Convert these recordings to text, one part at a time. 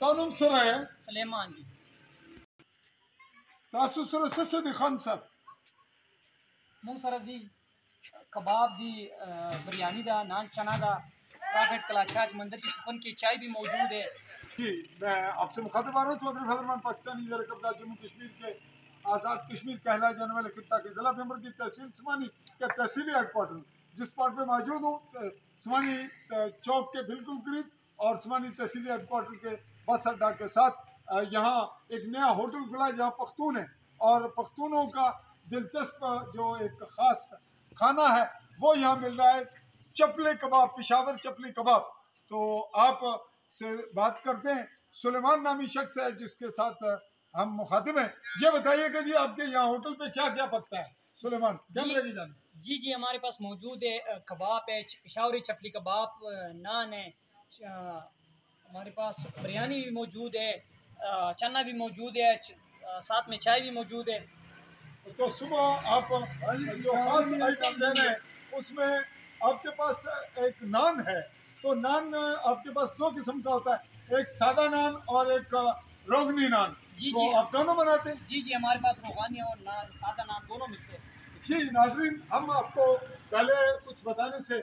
Tanım sıraya. Suleman जी Tasu sıra sesi di khansa. मूंग Surf दी कबाब दी बिरयानी दा नान चना दा प्रॉफिट कलाचाज मंदिर की सुपन की चाय भी मौजूद है। जी मैं आपसे मुखातिब आ रहा हूँ चौधरी फजलमान पाकिस्तानी ज़र कब्जा जम्मू कश्मीर के आज़ाद कश्मीर कहलाए जाने वाले खिता के ज़िला मेंबर की तहसील स्मानी के तहसीली हेडक्वार्टर जिस स्पॉट पे मौजूद हूँ स्मानी चौक के बिल्कुल करीब और स्मानी तहसीली हेडक्वार्टर के बस अड्डा के साथ यहाँ एक नया होटल खुला है जहाँ पख्तून है और पख्तूनों का दिलचस्प जो एक ख़ास खाना है वो यहाँ मिल रहा है। चपले कबाब, पेशावर चपली कबाब। तो आप से बात करते हैं। सुलेमान नामी शख्स है जिसके साथ हम मुखातिब हैं। ये बताइएगा जी आपके यहाँ होटल पे क्या क्या पकता है? सुलेमान कैमरे की जान। जी जी हमारे पास मौजूद है कबाब है, पेशावरी चपली कबाब, नान है, हमारे पास बिरयानी भी मौजूद है, चना भी मौजूद है, साथ में चाय भी मौजूद है। तो सुबह आप जो खास आइटम दे रहे हैं उसमें आपके पास एक नान है। तो नान आपके पास दो किस्म का होता है, एक सादा नान और एक रोगनी नान। जी तो जी आप दोनों बनाते हैं? जी जी हमारे पास रोगानी और नान, सादा नान दोनों मिलते हैं। जी नाजरीन, हम आपको पहले कुछ बताने से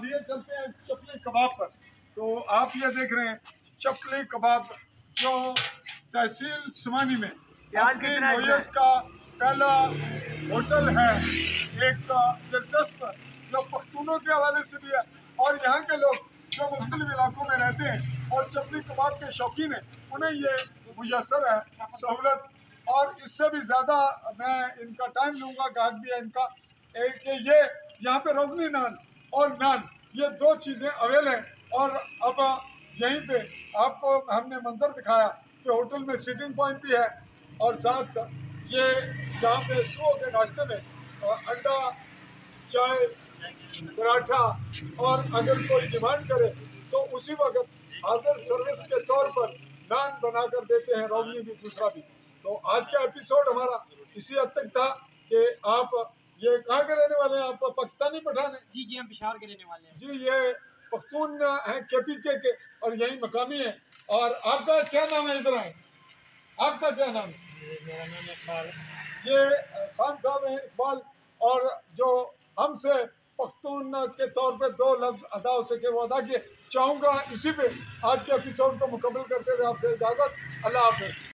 लिए चलते हैं चपली कबाब पर। तो आप ये देख रहे हैं चपली कबाब जो तहसील स्मानी में अपनी नौयत का पहला होटल है, एक दिलचस्प जो पख्तूनों के हवाले से भी है और यहाँ के लोग जो मुख्तलिफ इलाकों में रहते हैं और चपली कबाब के शौकीन हैं उन्हें ये मुयसर है सहूलत। और इससे भी ज़्यादा मैं इनका टाइम लूँगा, गाहक भी है इनका, कि ये यहाँ पे रोगनी नान और नान ये दो चीज़ें अवेल हैं। और अब यहीं पे आपको हमने मंजर दिखाया कि होटल में सीटिंग पॉइंट भी है और साथ ये यहाँ पे सुबह के नाश्ते में अंडा, चाय, पराठा और अगर कोई डिमांड करे तो उसी वक्त हाजिर सर्विस के तौर पर नान बनाकर देते हैं, रोगनी भी दूसरा भी। तो आज का एपिसोड हमारा इसी हद तक था कि आप ये कहाँ के रहने वाले हैं? आप पाकिस्तानी पठान हैं? जी जी हम पेशावर के रहने वाले हैं। जी ये पख्तून हैं KPK के और यही मकामी है। और आपका क्या नाम है? इधर आए, आपका क्या नाम है? मेरा नाम इकबाल। ये खान साहब हैं इकबाल, और जो हमसे पख्तून के तौर पे दो लफ्ज़ अदा हो सके वो अदा किए। चाहूँगा इसी पे आज के एपिसोड को मुकम्मल करते हुए आपसे इजाज़त। अल्लाह हाफ़िज़।